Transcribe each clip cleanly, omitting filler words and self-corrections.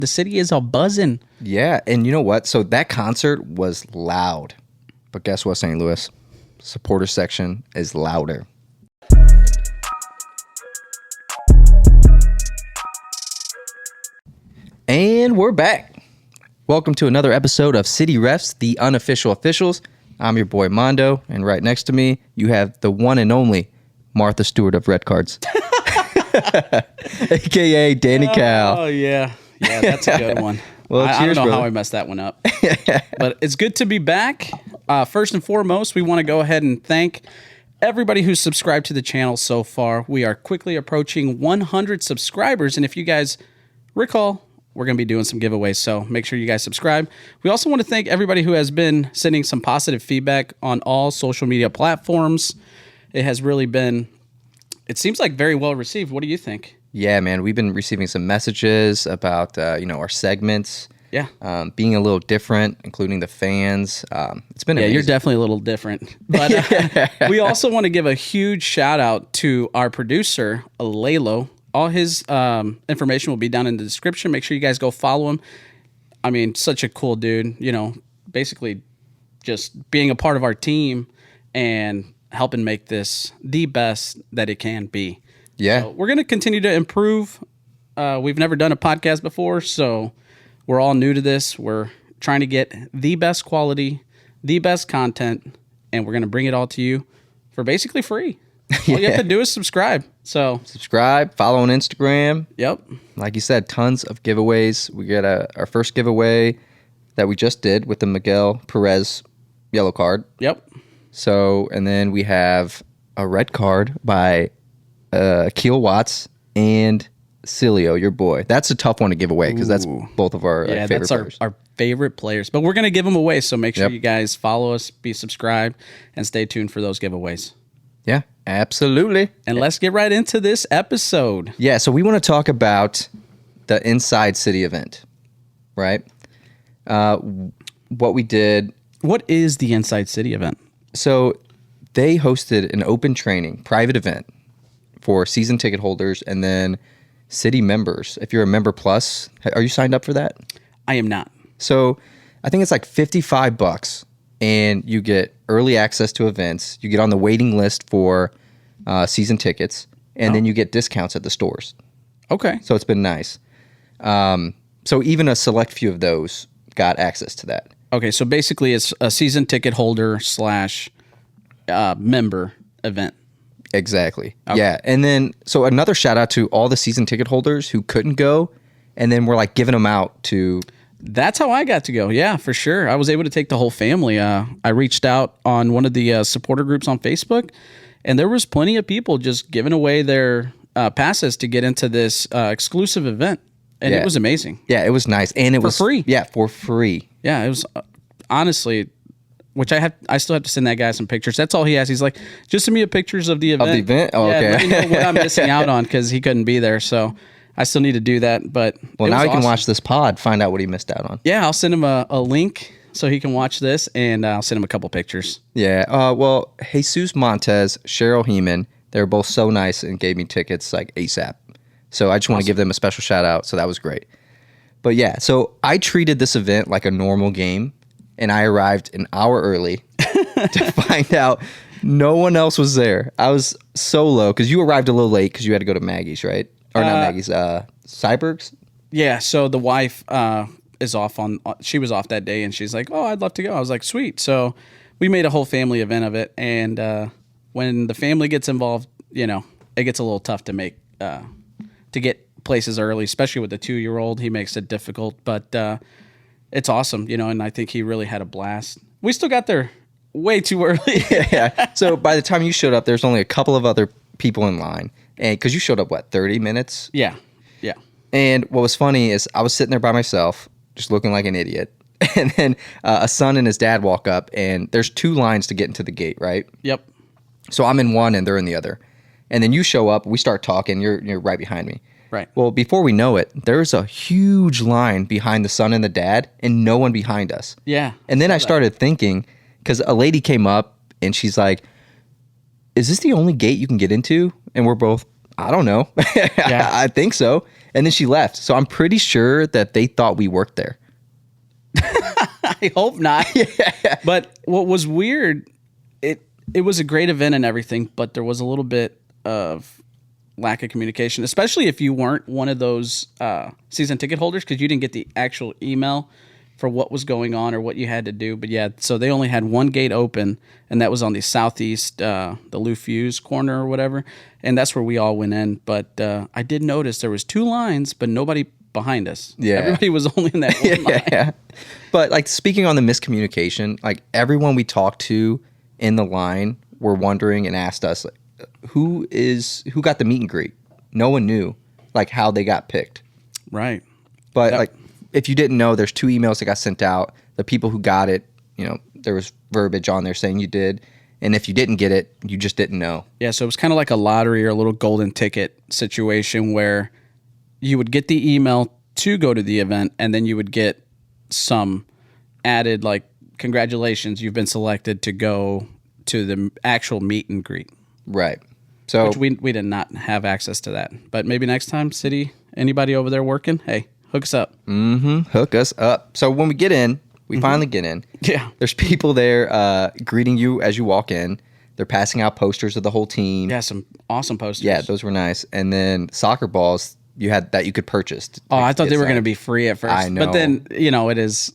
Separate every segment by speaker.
Speaker 1: The city is a buzzing.
Speaker 2: Yeah, and you know what? So that concert was loud. But guess what, St. Louis? Supporter section is louder. And we're back. Welcome to another episode of City Refs, the unofficial officials. I'm your boy Mondo, and right next to me, you have the one and only Martha Stewart of Red Cards, a.k.a. Danny Cal.
Speaker 1: Oh, yeah. Yeah, that's a good one.
Speaker 2: Well,
Speaker 1: I don't know
Speaker 2: brother.
Speaker 1: how I messed that one up. But it's good to be back. First and foremost, we want to go ahead and thank everybody who's subscribed to the channel so far. We are quickly approaching 100 subscribers, and if you guys recall, we're going to be doing some giveaways, so make sure you guys subscribe. We also want to thank everybody who has been sending some positive feedback on all social media platforms. It has really been, it seems like very well received. What do you think?
Speaker 2: Yeah, man, we've been receiving some messages about, our segments.
Speaker 1: Yeah.
Speaker 2: Being a little different, including the fans. It's been amazing.
Speaker 1: You're definitely a little different. But we also want to give a huge shout out to our producer, Lalo. All his information will be down in the description. Make sure you guys go follow him. I mean, such a cool dude, basically just being a part of our team and helping make this the best that it can be.
Speaker 2: Yeah.
Speaker 1: So we're going to continue to improve. We've never done a podcast before, so we're all new to this. We're trying to get the best quality, the best content, and we're going to bring it all to you for basically free. All you have to do is subscribe. So
Speaker 2: subscribe, follow on Instagram.
Speaker 1: Yep.
Speaker 2: Like you said, tons of giveaways. We got our first giveaway that we just did with the Miguel Perez yellow card.
Speaker 1: Yep.
Speaker 2: So, and then we have a red card by Keel Watts and Cilio, your boy. That's a tough one to give away because that's both of our favorite
Speaker 1: that's
Speaker 2: players.
Speaker 1: our favorite players. But we're going to give them away, so make sure
Speaker 2: Yep.
Speaker 1: you guys follow us, be subscribed, and stay tuned for those giveaways.
Speaker 2: Yeah, absolutely.
Speaker 1: And let's get right into this episode.
Speaker 2: Yeah, so we want to talk about the Inside City event, right? What we did.
Speaker 1: What is the Inside City event?
Speaker 2: So they hosted an open training, private event for season ticket holders and then city members. If you're a member plus, are you signed up for that?
Speaker 1: I am not.
Speaker 2: So I think it's like $55 and you get early access to events. You get on the waiting list for season tickets and then you get discounts at the stores.
Speaker 1: Okay.
Speaker 2: So it's been nice. So even a select few of those got access to that.
Speaker 1: Okay, so basically it's a season ticket holder / member event.
Speaker 2: Exactly.
Speaker 1: Okay.
Speaker 2: Yeah. And then, so another shout out to all the season ticket holders who couldn't go. And then we're like giving them out to.
Speaker 1: That's how I got to go. Yeah, for sure. I was able to take the whole family. I reached out on one of the supporter groups on Facebook, and there was plenty of people just giving away their passes to get into this exclusive event. And it was amazing.
Speaker 2: Yeah, it was nice. And it was
Speaker 1: free.
Speaker 2: Yeah, for free.
Speaker 1: Yeah, it was honestly, which I still have to send that guy some pictures. That's all he has. He's like, just send me pictures of the event.
Speaker 2: Of the event? Oh,
Speaker 1: yeah,
Speaker 2: okay.
Speaker 1: let me know what I'm missing out on because he couldn't be there. So I still need to do that. But
Speaker 2: well, now he can watch this pod, find out what he missed out on.
Speaker 1: Yeah, I'll send him a link so he can watch this, and I'll send him a couple pictures.
Speaker 2: Yeah. Well, Jesus Montez, Cheryl Heeman, they were both so nice and gave me tickets like ASAP. So I just want to give them a special shout out. So that was great. But yeah, so I treated this event like a normal game, and I arrived an hour early to find out no one else was there. I was solo because you arrived a little late because you had to go to Maggie's, right? Or not Maggie's, Cyberg's?
Speaker 1: Yeah, so the wife is off she was off that day, and she's like, oh, I'd love to go. I was like, sweet. So we made a whole family event of it, and when the family gets involved, it gets a little tough to make, to get places early, especially with the 2-year-old. He makes it difficult, but it's awesome, and I think he really had a blast. We still got there way too early.
Speaker 2: Yeah. So by the time you showed up, there's only a couple of other people in line, and because you showed up, 30 minutes?
Speaker 1: Yeah.
Speaker 2: And what was funny is I was sitting there by myself, just looking like an idiot, and then a son and his dad walk up, and there's 2 lines to get into the gate, right?
Speaker 1: Yep.
Speaker 2: So I'm in one, and they're in the other. And then you show up, we start talking, you're right behind me.
Speaker 1: Right.
Speaker 2: Well, before we know it, there's a huge line behind the son and the dad and no one behind us.
Speaker 1: Yeah.
Speaker 2: And then I started thinking, because a lady came up and she's like, is this the only gate you can get into? And we're both, I don't know.
Speaker 1: Yeah.
Speaker 2: I think so. And then she left. So I'm pretty sure that they thought we worked there.
Speaker 1: I hope not.
Speaker 2: Yeah.
Speaker 1: But what was weird, it was a great event and everything, but there was a little bit of lack of communication, especially if you weren't one of those season ticket holders, because you didn't get the actual email for what was going on or what you had to do. But yeah, so they only had one gate open, and that was on the southeast, the Lou Fuse corner or whatever, and that's where we all went in. But I did notice there was 2 lines, but nobody behind us.
Speaker 2: Yeah.
Speaker 1: Everybody was only in that one line.
Speaker 2: Yeah. But like speaking on the miscommunication, like everyone we talked to in the line were wondering and asked us, like, who got the meet and greet? No one knew like how they got picked.
Speaker 1: Right.
Speaker 2: But like if you didn't know, there's 2 emails that got sent out. The people who got it, you know, there was verbiage on there saying you did. And if you didn't get it, you just didn't know.
Speaker 1: Yeah, so it was kind of like a lottery or a little golden ticket situation where you would get the email to go to the event, and then you would get some added, like, congratulations, you've been selected to go to the actual meet and greet.
Speaker 2: Right. So
Speaker 1: Which we did not have access to that. But maybe next time, City, anybody over there working, hey, hook us up.
Speaker 2: hook us up. So when we get in, we finally get in.
Speaker 1: Yeah.
Speaker 2: There's people there greeting you as you walk in. They're passing out posters of the whole team.
Speaker 1: Yeah, some awesome posters.
Speaker 2: Yeah, those were nice. And then soccer balls you had that you could purchase.
Speaker 1: Oh, I thought they were going to be free at first.
Speaker 2: I know.
Speaker 1: But then, you know, it is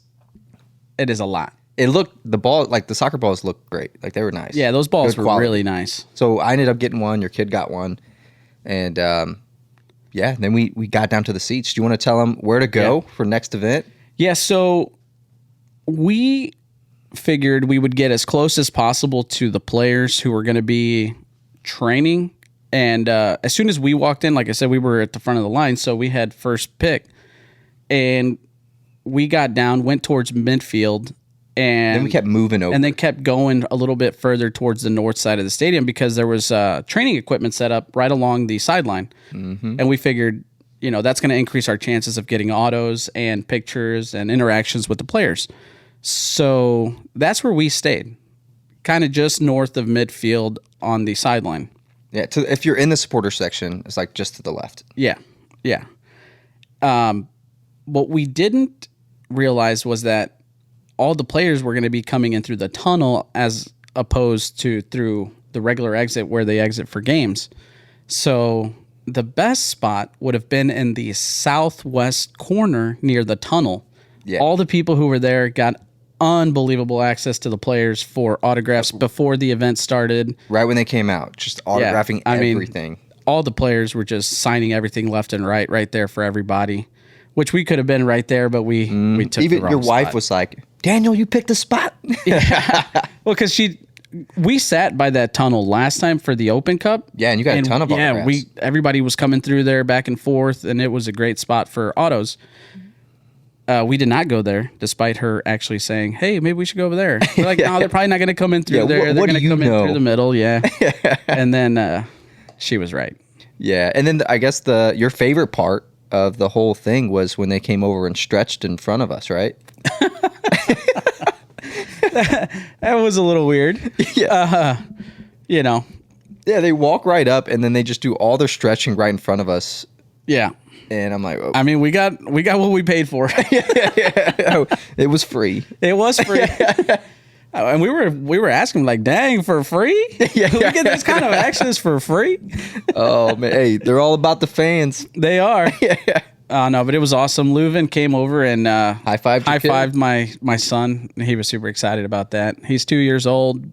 Speaker 1: a lot.
Speaker 2: It looked, the soccer balls looked great. Like they were nice.
Speaker 1: Yeah, those balls
Speaker 2: Good
Speaker 1: were
Speaker 2: quality.
Speaker 1: really nice.
Speaker 2: So I ended up getting one. Your kid got one. And yeah, then we got down to the seats. Do you want to tell them where to go for next event?
Speaker 1: Yeah, so we figured we would get as close as possible to the players who were going to be training. And as soon as we walked in, like I said, we were at the front of the line, so we had first pick. And we got down, went towards midfield, and
Speaker 2: Then we kept moving over.
Speaker 1: and then kept going a little bit further towards the north side of the stadium because there was training equipment set up right along the sideline. And we figured, you know, that's going to increase our chances of getting autos and pictures and interactions with the players. So that's where we stayed, kind of just north of midfield on the sideline.
Speaker 2: Yeah, if you're in the supporter section, it's like just to the left.
Speaker 1: Yeah, yeah. What we didn't realize was that all the players were going to be coming in through the tunnel as opposed to through the regular exit where they exit for games. So the best spot would have been in the southwest corner near the tunnel.
Speaker 2: Yeah.
Speaker 1: All the people who were there got unbelievable access to the players for autographs before the event started.
Speaker 2: Right when they came out, just autographing
Speaker 1: I mean,
Speaker 2: everything.
Speaker 1: all the players were just signing everything left and right there for everybody, which we could have been right there, but we took
Speaker 2: Even
Speaker 1: the wrong
Speaker 2: your wife
Speaker 1: spot.
Speaker 2: was like, Daniel, you picked a spot.
Speaker 1: Well, because we sat by that tunnel last time for the Open Cup.
Speaker 2: Yeah, and you got a ton of autographs.
Speaker 1: Everybody was coming through there back and forth, and it was a great spot for autos. We did not go there, despite her actually saying, "Hey, maybe we should go over there." We're like, "No, they're probably not going to come in through there. They're
Speaker 2: what
Speaker 1: going
Speaker 2: do
Speaker 1: to
Speaker 2: you
Speaker 1: come in
Speaker 2: know?"
Speaker 1: through the middle." Yeah, and then she was right.
Speaker 2: Yeah, and then I guess your favorite part of the whole thing was when they came over and stretched in front of us, right?
Speaker 1: That was a little weird.
Speaker 2: Yeah.
Speaker 1: You know.
Speaker 2: Yeah, they walk right up and then they just do all their stretching right in front of us.
Speaker 1: Yeah.
Speaker 2: And I'm like, oh.
Speaker 1: I mean, we got what we paid for.
Speaker 2: It was free.
Speaker 1: It was free. And we were asking like, dang, for free?
Speaker 2: Yeah.
Speaker 1: We get this kind of access for free?
Speaker 2: Oh man, hey, they're all about the fans.
Speaker 1: They are.
Speaker 2: Yeah.
Speaker 1: No, but it was awesome. Leuven came over and
Speaker 2: high-fived
Speaker 1: my son. He was super excited about that. He's 2 years old.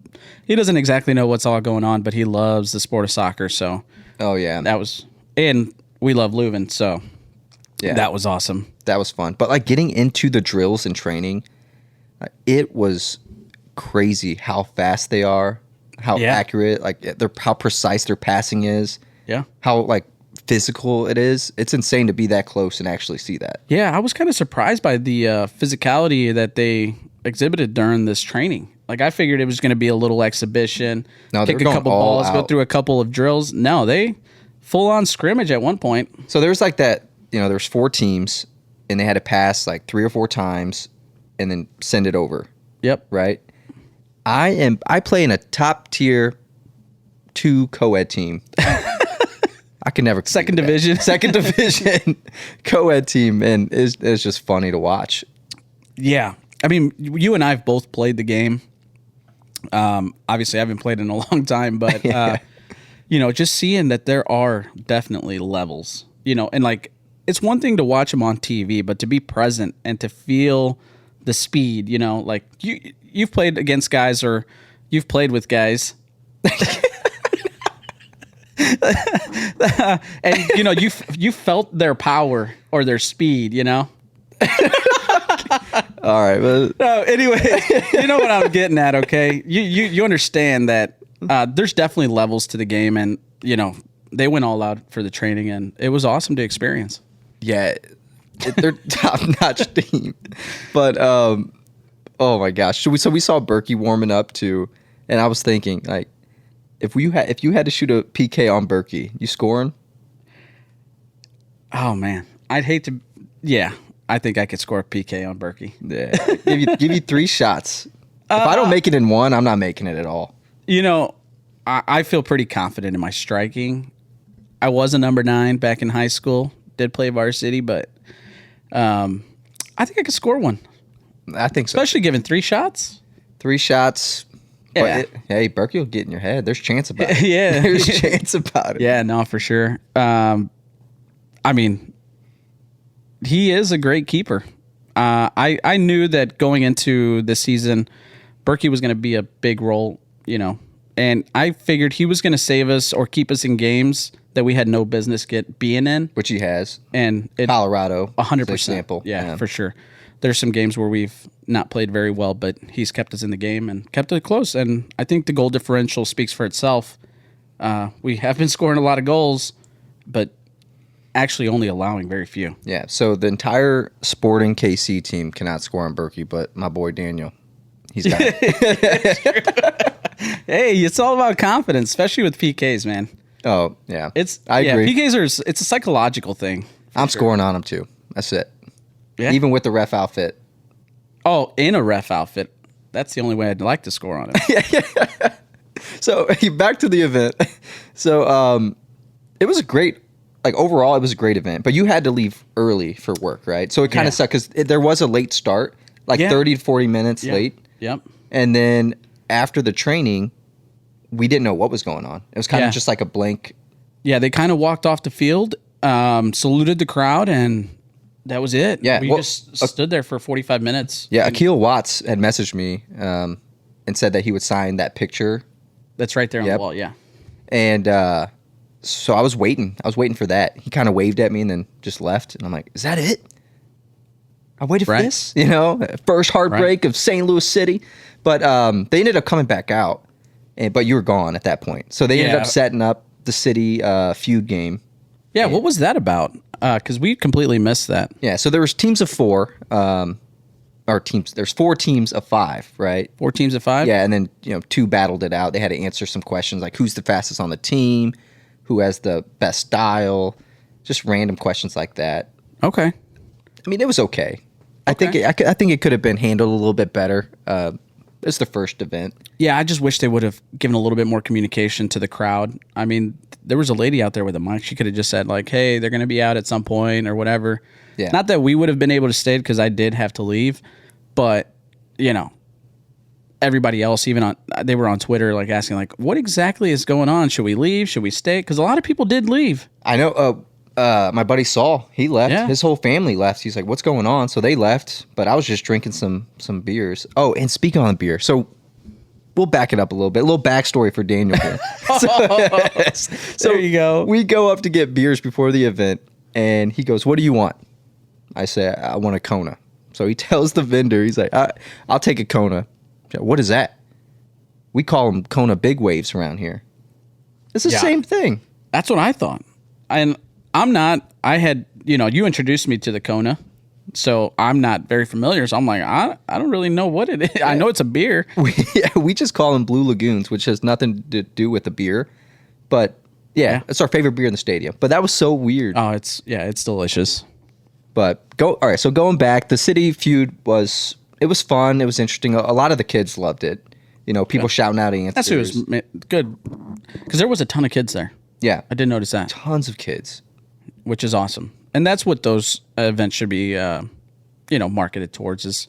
Speaker 1: He doesn't exactly know what's all going on, but he loves the sport of soccer. So
Speaker 2: Oh yeah.
Speaker 1: and we love Leuven, so
Speaker 2: Yeah.
Speaker 1: that was awesome.
Speaker 2: That was fun. But like getting into the drills and training, it was crazy how fast they are, how accurate, like how precise their passing is.
Speaker 1: Yeah.
Speaker 2: How like physical it is. It's insane to be that close and actually see that.
Speaker 1: Yeah, I was kind of surprised by the physicality that they exhibited during this training. Like, I figured it was going to be a little exhibition,
Speaker 2: No, they
Speaker 1: kick
Speaker 2: were
Speaker 1: a
Speaker 2: going
Speaker 1: couple
Speaker 2: all
Speaker 1: balls, go
Speaker 2: out.
Speaker 1: through a couple of drills. No, they full-on scrimmage at one point.
Speaker 2: So there's like that, there's 4 teams and they had to pass like 3 or 4 times and then send it over,
Speaker 1: Yep.
Speaker 2: right? I play in a top tier 2 co-ed team. I could never
Speaker 1: Second division.
Speaker 2: Second division co-ed team, and it's just funny to watch.
Speaker 1: Yeah. I mean, you and I have both played the game. Obviously, I haven't played in a long time, but, just seeing that there are definitely levels, and like, it's one thing to watch them on TV, but to be present and to feel the speed, like you've played against guys or you've played with guys. And you felt their power or their speed,
Speaker 2: All right, but
Speaker 1: anyway, you know what I'm getting at, okay? You understand that there's definitely levels to the game, and they went all out for the training, and it was awesome to experience.
Speaker 2: Yeah, they're top-notch team. But oh my gosh, so we saw Berkey warming up too, and I was thinking, like, if you had to shoot a PK on Berkey, you scoring?
Speaker 1: Oh man, I'd hate to. Yeah, I think I could score a PK on Berkey.
Speaker 2: Yeah, give you 3 shots. If I don't make it in one, I'm not making it at all.
Speaker 1: I feel pretty confident in my striking. I was a number 9 back in high school. Did play varsity, but I think I could score one.
Speaker 2: I think so.
Speaker 1: Especially given 3 shots.
Speaker 2: 3 shots.
Speaker 1: Yeah.
Speaker 2: Hey, Berkey will get in your head. There's chance about it.
Speaker 1: Yeah.
Speaker 2: There's chance about it.
Speaker 1: Yeah, no, for sure. I mean, he is a great keeper. I knew that going into the season, Berkey was going to be a big role, and I figured he was going to save us or keep us in games that we had no business being in.
Speaker 2: Which he has.
Speaker 1: And
Speaker 2: Colorado.
Speaker 1: 100%.
Speaker 2: Example.
Speaker 1: Yeah, for sure. There's some games where we've not played very well, but he's kept us in the game and kept it close. And I think the goal differential speaks for itself. We have been scoring a lot of goals, but actually only allowing very few.
Speaker 2: Yeah, so the entire Sporting KC team cannot score on Berkey, but my boy Daniel, he's got it.
Speaker 1: Hey, it's all about confidence, especially with PKs, man.
Speaker 2: Oh, yeah.
Speaker 1: I
Speaker 2: agree.
Speaker 1: PKs it's a psychological thing.
Speaker 2: I'm scoring on them too. That's it.
Speaker 1: Yeah.
Speaker 2: Even with the ref outfit.
Speaker 1: Oh, in a ref outfit. That's the only way I'd like to score on it.
Speaker 2: So back to the event. So it was a great, like overall, it was a great event. But you had to leave early for work, right? So it kind of sucked because there was a late start, like 30 to 40 minutes late.
Speaker 1: Yep.
Speaker 2: And then after the training, we didn't know what was going on. It was kind of just like a blank. Yeah,
Speaker 1: they kind of walked off the field, saluted the crowd, and that was it.
Speaker 2: Yeah,
Speaker 1: we just stood there for 45 minutes.
Speaker 2: Yeah, Akil Watts had messaged me and said that he would sign that picture.
Speaker 1: That's right there on the wall, yeah.
Speaker 2: And so I was waiting. I was waiting for that. He kind of waved at me and then just left. And I'm like, is that it? I waited for this, first heartbreak of St. Louis City. But they ended up coming back out, but you were gone at that point. So they ended up setting up the city feud game.
Speaker 1: Yeah, what was that about? Because we completely missed that.
Speaker 2: Yeah, so there was teams of 4, there's 4 teams of 5, right?
Speaker 1: 4 teams of 5?
Speaker 2: Yeah, and then 2 battled it out. They had to answer some questions like who's the fastest on the team, who has the best style, just random questions like that.
Speaker 1: Okay.
Speaker 2: I mean, it was okay. I think it could have been handled a little bit better. It's the first event. Yeah,
Speaker 1: I just wish they would have given a little bit more communication to the crowd. I mean, there was a lady out there with a mic. She could have just said, like, hey, they're going to be out at some point or whatever. Yeah. Not that we would have been able to stay because I did have to leave. But, everybody else, they were on Twitter, like, asking, like, what exactly is going on? Should we leave? Should we stay? Because a lot of people did leave.
Speaker 2: I know. My buddy Saul, he left. Yeah. His whole family left. He's like, what's going on? So they left, but I was just drinking some beers. Oh, and speaking on beer, so we'll back it up a little bit. A little backstory for Daniel here. So
Speaker 1: there you go.
Speaker 2: We go up to get beers before the event, and he goes, what do you want? I say, I want a Kona. So he tells the vendor, he's like, I'll take a Kona. What is that? We call them Kona Big Waves around here. It's the same thing.
Speaker 1: That's what I thought. And I'm not, you introduced me to the Kona, so I'm not very familiar. So I'm like, I don't really know what it is. Yeah. I know it's a beer.
Speaker 2: We just call them Blue Lagoons, which has nothing to do with the beer. But it's our favorite beer in the stadium. But that was so weird.
Speaker 1: Oh, it's delicious.
Speaker 2: But all right, so going back, the city feud was fun. It was interesting. A lot of the kids loved it. People shouting out answers.
Speaker 1: That's what was good. Because there was a ton of kids there.
Speaker 2: Yeah.
Speaker 1: I did notice that,
Speaker 2: Tons of kids.
Speaker 1: which is awesome. And that's what those events should be, marketed towards is,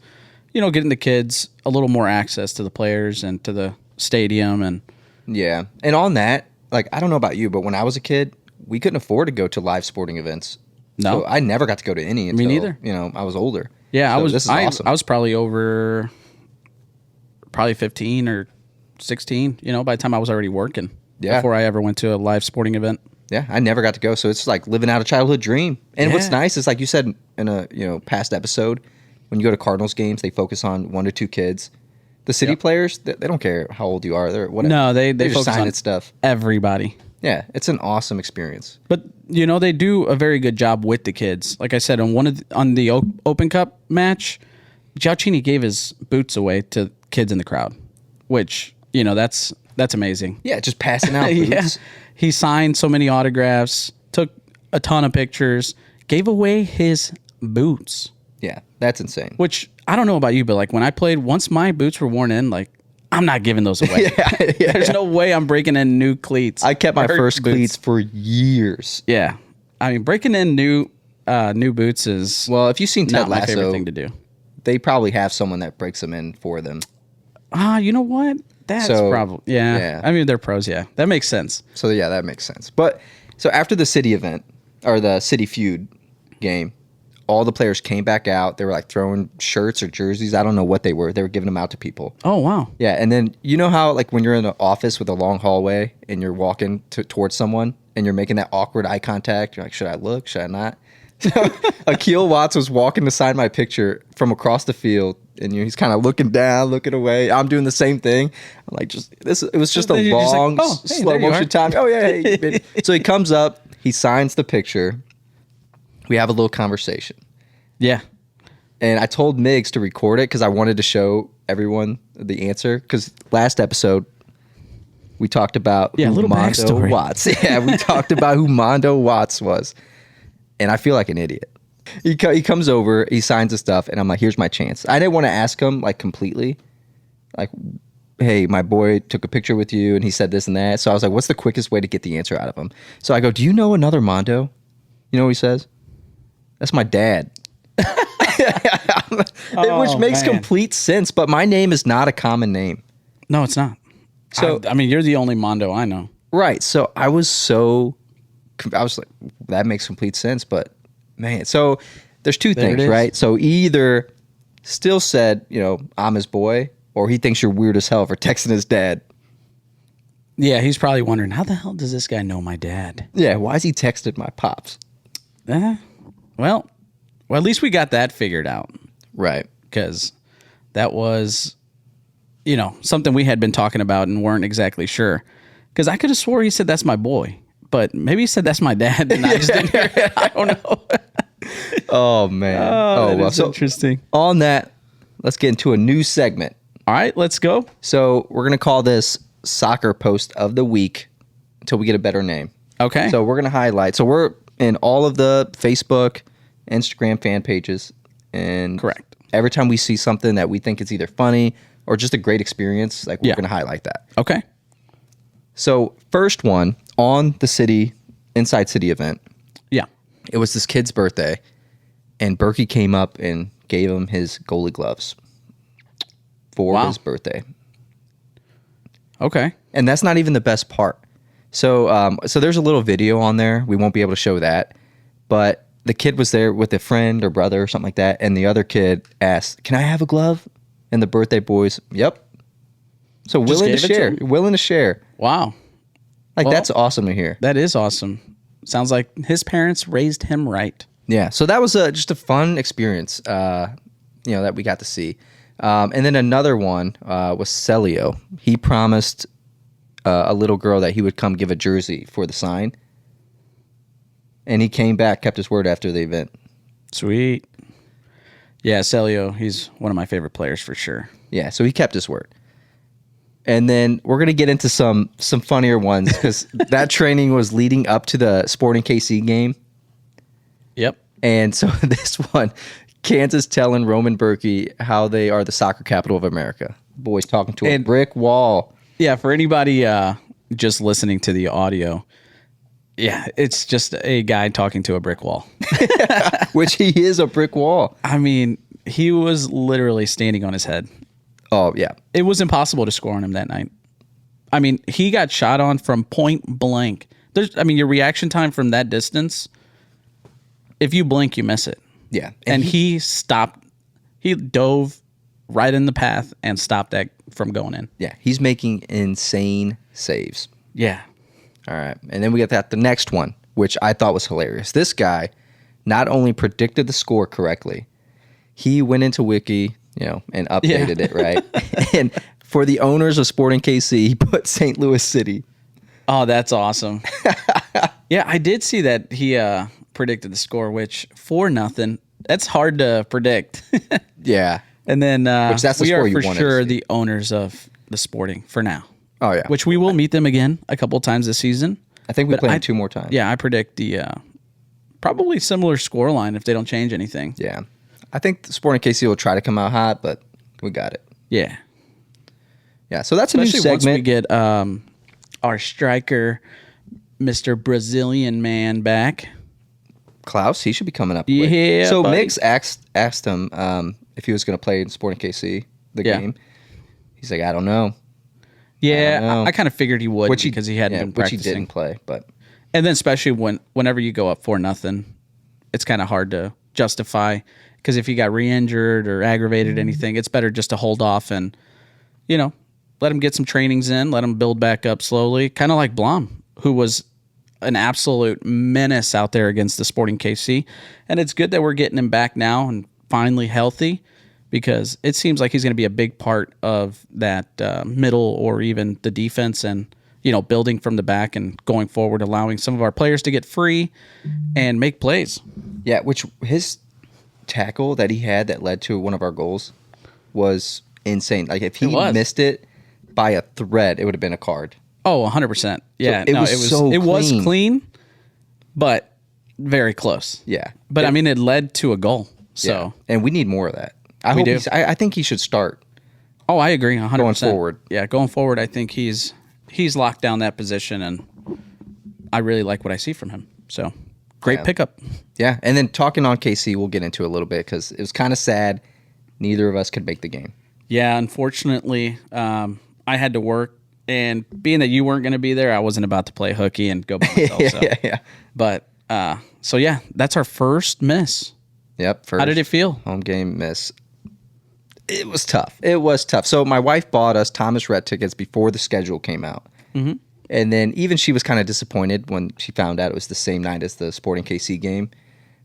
Speaker 1: getting the kids a little more access to the players and to the stadium. And
Speaker 2: Yeah. And on that, like, I don't know about you, but when I was a kid, we couldn't afford to go to live sporting events.
Speaker 1: No.
Speaker 2: So I never got to go to any until,
Speaker 1: neither.
Speaker 2: I was older.
Speaker 1: yeah,
Speaker 2: So this is awesome.
Speaker 1: I was probably over 15 or 16, by the time I was already working.
Speaker 2: Yeah.
Speaker 1: Before I ever went to a live sporting event.
Speaker 2: Yeah, I never got to go. So it's like living out a childhood dream. And what's
Speaker 1: Yeah.
Speaker 2: nice is, like you said in a past episode, when you go to Cardinals games, they focus on 1 to 2 kids. The city players, they don't care how old you are. They're whatever.
Speaker 1: No, they
Speaker 2: just
Speaker 1: focus
Speaker 2: sign
Speaker 1: on
Speaker 2: it stuff.
Speaker 1: everybody.
Speaker 2: Yeah, it's an awesome experience.
Speaker 1: But they do a very good job with the kids. Like I said, on the Open Cup match, Giacchini gave his boots away to kids in the crowd, which that's amazing.
Speaker 2: Yeah, just passing out boots.
Speaker 1: Yeah, he signed so many autographs, took a ton of pictures, gave away his boots.
Speaker 2: Yeah, that's insane.
Speaker 1: Which I don't know about you, but like when I played, once my boots were worn in, like I'm not giving those away. There's no way I'm breaking in new cleats.
Speaker 2: I kept my
Speaker 1: or
Speaker 2: first
Speaker 1: boots.
Speaker 2: cleats for years.
Speaker 1: Yeah, I mean breaking in new boots is
Speaker 2: Well, if you've seen Ted
Speaker 1: not my favorite
Speaker 2: Lasso,
Speaker 1: thing to do.
Speaker 2: they probably have someone that breaks them in for them.
Speaker 1: You know what? That's
Speaker 2: So,
Speaker 1: probably
Speaker 2: yeah.
Speaker 1: I mean they're pros. Yeah, that makes sense.
Speaker 2: So yeah, that makes sense. But so after the city event or the city feud game, all the players came back out. They were like throwing shirts or jerseys. I don't know what they were. They were giving them out to people.
Speaker 1: Oh wow.
Speaker 2: Yeah, and then you know how like when you're in an office with a long hallway and you're walking towards someone and you're making that awkward eye contact. You're like, should I look? Should I not? So Akil Watts was walking to sign my picture from across the field, and he's kind of looking down, looking away. I'm doing the same thing. I'm like, it was just a
Speaker 1: Then you're just like,
Speaker 2: long,
Speaker 1: oh, hey,
Speaker 2: slow
Speaker 1: there you
Speaker 2: motion
Speaker 1: are.
Speaker 2: time. Oh yeah. Hey. So he comes up, he signs the picture. We have a little conversation.
Speaker 1: Yeah.
Speaker 2: And I told Migs to record it because I wanted to show everyone the answer. Because last episode, we talked about
Speaker 1: Yeah, a
Speaker 2: who
Speaker 1: little
Speaker 2: Mondo
Speaker 1: backstory.
Speaker 2: Watts. Yeah, we talked about who Mondo Watts was. And I feel like an idiot. He comes over, he signs the stuff, and I'm like, here's my chance. I didn't want to ask him, like, completely. Like, hey, my boy took a picture with you, and he said this and that. So I was like, what's the quickest way to get the answer out of him? So I go, do you know another Mondo? You know what he says? That's my dad. Which makes
Speaker 1: man.
Speaker 2: complete sense, but my name is not a common name.
Speaker 1: No, it's not.
Speaker 2: So-
Speaker 1: I mean, you're the only Mondo I know.
Speaker 2: Right. So I was like, that makes complete sense, but man, so there's two
Speaker 1: There it
Speaker 2: things,
Speaker 1: is.
Speaker 2: right? So either still said, I'm his boy, or he thinks you're weird as hell for texting his dad.
Speaker 1: Yeah, he's probably wondering how the hell does this guy know my dad?
Speaker 2: Yeah. Why is he texting my pops?
Speaker 1: Well, at least we got that figured out
Speaker 2: Right.
Speaker 1: because that was, something we had been talking about and weren't exactly sure. Because I could have swore he said that's my boy, but maybe he said that's my dad, and I just didn't hear it. I don't know.
Speaker 2: Oh man.
Speaker 1: That
Speaker 2: well.
Speaker 1: is
Speaker 2: So
Speaker 1: interesting.
Speaker 2: on that, let's get into a new segment.
Speaker 1: All right, let's go.
Speaker 2: So we're gonna call this Soccer Post of the Week until we get a better name.
Speaker 1: Okay.
Speaker 2: So we're gonna highlight. So we're in all of the Facebook, Instagram fan pages, and
Speaker 1: Correct.
Speaker 2: every time we see something that we think is either funny or just a great experience, like we're
Speaker 1: Yeah.
Speaker 2: gonna highlight that.
Speaker 1: Okay.
Speaker 2: So first one on the Inside City event,
Speaker 1: Yeah.
Speaker 2: it was this kid's birthday, and Berkey came up and gave him his goalie gloves for
Speaker 1: Wow.
Speaker 2: his birthday.
Speaker 1: Okay.
Speaker 2: And that's not even the best part. So so there's a little video on there. We won't be able to show that. But the kid was there with a friend or brother or something like that. And the other kid asked, can I have a glove? And the birthday boys, yep. So
Speaker 1: Just
Speaker 2: willing to
Speaker 1: gave it to
Speaker 2: share.
Speaker 1: him?
Speaker 2: Willing to share.
Speaker 1: Wow.
Speaker 2: Like,
Speaker 1: Well-
Speaker 2: that's awesome to hear.
Speaker 1: That is awesome. Sounds like his parents raised him right.
Speaker 2: Yeah. So that was just a fun experience, that we got to see. And then another one was Celio. He promised a little girl that he would come give a jersey for the sign. And he came back, kept his word after the event.
Speaker 1: Sweet. Yeah, Celio, he's one of my favorite players for sure.
Speaker 2: Yeah, so he kept his word. And then we're going to get into some funnier ones because that training was leading up to the Sporting KC game.
Speaker 1: Yep.
Speaker 2: And so this one, Kansas telling Roman Berkey how they are the soccer capital of America. Boys talking to a
Speaker 1: And-
Speaker 2: brick wall.
Speaker 1: Yeah, for anybody just listening to the audio, Yeah, it's just a guy talking to a brick wall.
Speaker 2: Which he is a brick wall.
Speaker 1: I mean, he was literally standing on his head.
Speaker 2: Oh, yeah.
Speaker 1: It was impossible to score on him that night. I mean, he got shot on from point blank. Your reaction time from that distance, if you blink, you miss it.
Speaker 2: Yeah.
Speaker 1: And he stopped. He dove right in the path and stopped that from going in.
Speaker 2: Yeah, he's making insane saves.
Speaker 1: Yeah.
Speaker 2: All right. And then we got the next one, which I thought was hilarious. This guy not only predicted the score correctly, he went into Wiki, and updated it, right? And for the owners of Sporting KC, he put St. Louis City.
Speaker 1: Oh, that's awesome. Yeah, I did see that he predicted the score, which 4-0. That's hard to predict.
Speaker 2: Yeah.
Speaker 1: And then
Speaker 2: which that's the
Speaker 1: we
Speaker 2: score
Speaker 1: are
Speaker 2: you
Speaker 1: for
Speaker 2: wanted
Speaker 1: sure
Speaker 2: to see.
Speaker 1: the owners of the Sporting for now.
Speaker 2: Oh, yeah.
Speaker 1: Which we will meet them again a couple times this season.
Speaker 2: I think we play them 2 more times.
Speaker 1: Yeah, I predict the probably similar scoreline if they don't change anything.
Speaker 2: Yeah. I think the Sporting KC will try to come out hot, but we got it.
Speaker 1: Yeah.
Speaker 2: Yeah, so that's
Speaker 1: Especially
Speaker 2: a new segment.
Speaker 1: Once we get our striker, Mr. Brazilian man, back.
Speaker 2: Klaus, he should be coming up.
Speaker 1: Yeah,
Speaker 2: So
Speaker 1: buddy.
Speaker 2: Miggs asked him if he was going to play in Sporting KC, the game. He's like, I don't know.
Speaker 1: Yeah, I kind of figured he would because he hadn't been
Speaker 2: which
Speaker 1: practicing.
Speaker 2: he didn't play, but
Speaker 1: And then especially whenever you go up 4-0, it's kind of hard to justify because if you got re-injured or aggravated anything, it's better just to hold off and, let him get some trainings in, let him build back up slowly. Kind of like Blom, who was an absolute menace out there against the Sporting KC. And it's good that we're getting him back now and finally healthy because it seems like he's going to be a big part of that middle or even the defense and, building from the back and going forward, allowing some of our players to get free and make plays.
Speaker 2: yeah, which his tackle that he had that led to one of our goals was insane. Like if he missed it by a thread, it would have been a card.
Speaker 1: Oh, 100%. Yeah,
Speaker 2: So
Speaker 1: it was
Speaker 2: clean.
Speaker 1: clean, but very close.
Speaker 2: Yeah.
Speaker 1: But it led to a goal. So,
Speaker 2: Yeah. And we need more of that. I think he should start.
Speaker 1: Oh, I agree 100%.
Speaker 2: Going forward.
Speaker 1: Yeah, going forward, I think he's locked down that position, and I really like what I see from him. So, great pickup.
Speaker 2: Yeah. And then talking on KC, we'll get into it a little bit because it was kind of sad. Neither of us could make the game.
Speaker 1: Yeah, unfortunately, I had to work, and being that you weren't going to be there, I wasn't about to play hooky and go by myself.
Speaker 2: Yeah.
Speaker 1: But, that's our first miss.
Speaker 2: Yep.
Speaker 1: How did it feel?
Speaker 2: Home game miss. It was tough. So my wife bought us Thomas Rhett tickets before the schedule came out. Mm-hmm. And then even she was kind of disappointed when she found out it was the same night as the Sporting KC game.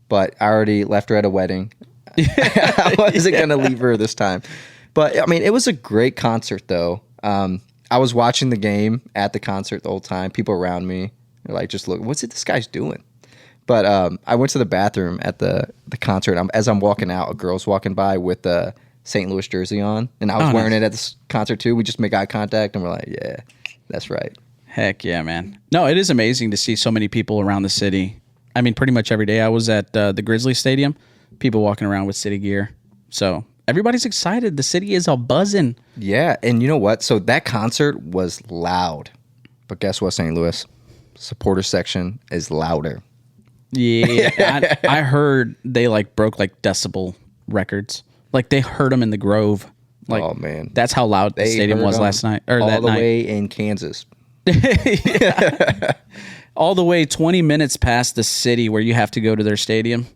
Speaker 2: But I already left her at a wedding. I wasn't going to leave her this time. But, it was a great concert, though. I was watching the game at the concert the whole time. People around me are like, just look, what's it this guy's doing? But I went to the bathroom at the concert. As I'm walking out, a girl's walking by with a St. Louis jersey on. And I was wearing it at this concert, too. We just make eye contact, and we're like, yeah, that's right.
Speaker 1: Heck yeah, man. No, it is amazing to see so many people around the city. Pretty much every day I was at the Grizzlies Stadium, people walking around with city gear. So everybody's excited. The city is a buzzing.
Speaker 2: Yeah, and you know what? So that concert was loud. But guess what, St. Louis? Supporter section is louder.
Speaker 1: Yeah, I heard they broke decibel records. They heard them in the Grove.
Speaker 2: Oh, man.
Speaker 1: That's how loud the stadium was last night. Or
Speaker 2: all
Speaker 1: that
Speaker 2: the
Speaker 1: night.
Speaker 2: way in Kansas.
Speaker 1: All the way 20 minutes past the city where you have to go to their stadium.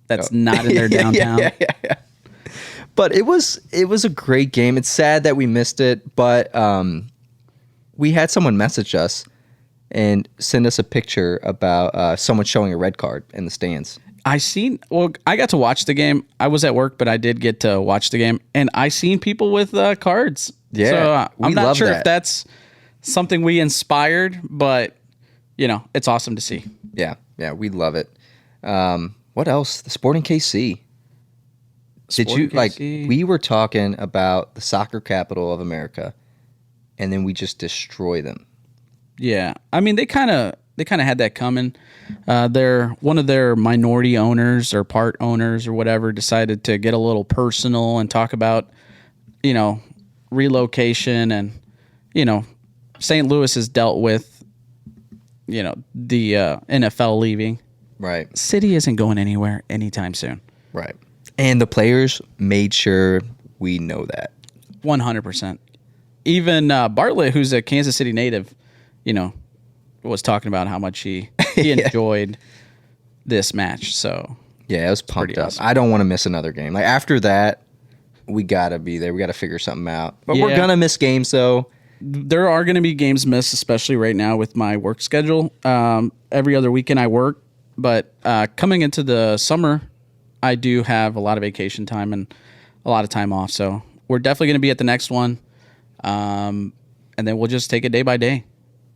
Speaker 1: That's not in their downtown.
Speaker 2: Yeah. But it was a great game. It's sad that we missed it, but we had someone message us and send us a picture about someone showing a red card in the stands.
Speaker 1: I got to watch the game. I was at work, but I did get to watch the game, and I seen people with cards.
Speaker 2: Yeah,
Speaker 1: so I'm not
Speaker 2: love
Speaker 1: sure
Speaker 2: that.
Speaker 1: if that's something we inspired, but it's awesome to see.
Speaker 2: Yeah, we love it. What else? The Sporting KC. We were talking about the soccer capital of America, and then we just destroy them.
Speaker 1: Yeah, they kind of had that coming. One of their minority owners or part owners or whatever decided to get a little personal and talk about, relocation and, St. Louis has dealt with the NFL leaving.
Speaker 2: Right.
Speaker 1: City isn't going anywhere anytime soon.
Speaker 2: Right. And the players made sure we know that.
Speaker 1: 100%. Even Bartlett, who's a Kansas City native, was talking about how much he enjoyed this match. So
Speaker 2: yeah, it was pumped up.
Speaker 1: awesome.
Speaker 2: I don't want to miss another game. Like after that, we gotta be there. We gotta figure something out. But we're gonna miss games though.
Speaker 1: There are going to be games missed, especially right now with my work schedule. Every other weekend I work, but coming into the summer, I do have a lot of vacation time and a lot of time off. So we're definitely going to be at the next one, and then we'll just take it day by day.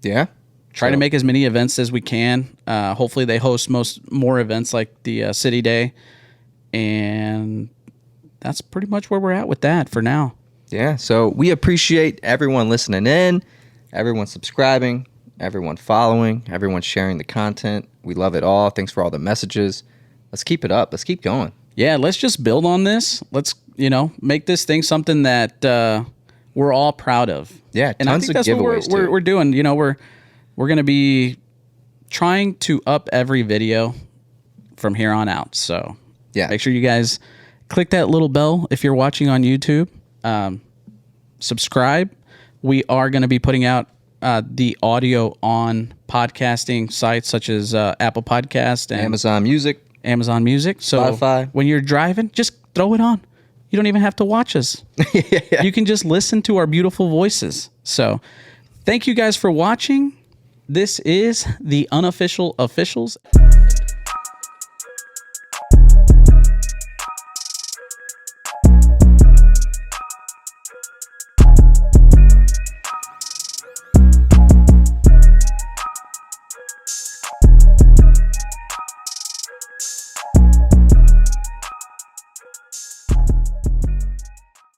Speaker 2: Yeah.
Speaker 1: Try to make as many events as we can. Hopefully they host more events like the City Day, and that's pretty much where we're at with that for now.
Speaker 2: Yeah, so we appreciate everyone listening in, everyone subscribing, everyone following, everyone sharing the content. We love it all. Thanks for all the messages. Let's keep it up. Let's keep going.
Speaker 1: Yeah, let's just build on this. Let's, make this thing something that we're all proud of.
Speaker 2: Yeah,
Speaker 1: and I think that's what we're doing. We're going to be trying to up every video from here on out. So
Speaker 2: yeah,
Speaker 1: make sure you guys click that little bell if you're watching on YouTube. Subscribe. We are going to be putting out the audio on podcasting sites such as Apple Podcast and
Speaker 2: Amazon Music.
Speaker 1: So
Speaker 2: Spotify.
Speaker 1: When you're driving, just throw it on. You don't even have to watch us.
Speaker 2: Yeah.
Speaker 1: You can just listen to our beautiful voices. So thank you guys for watching. This is the Unofficial Officials.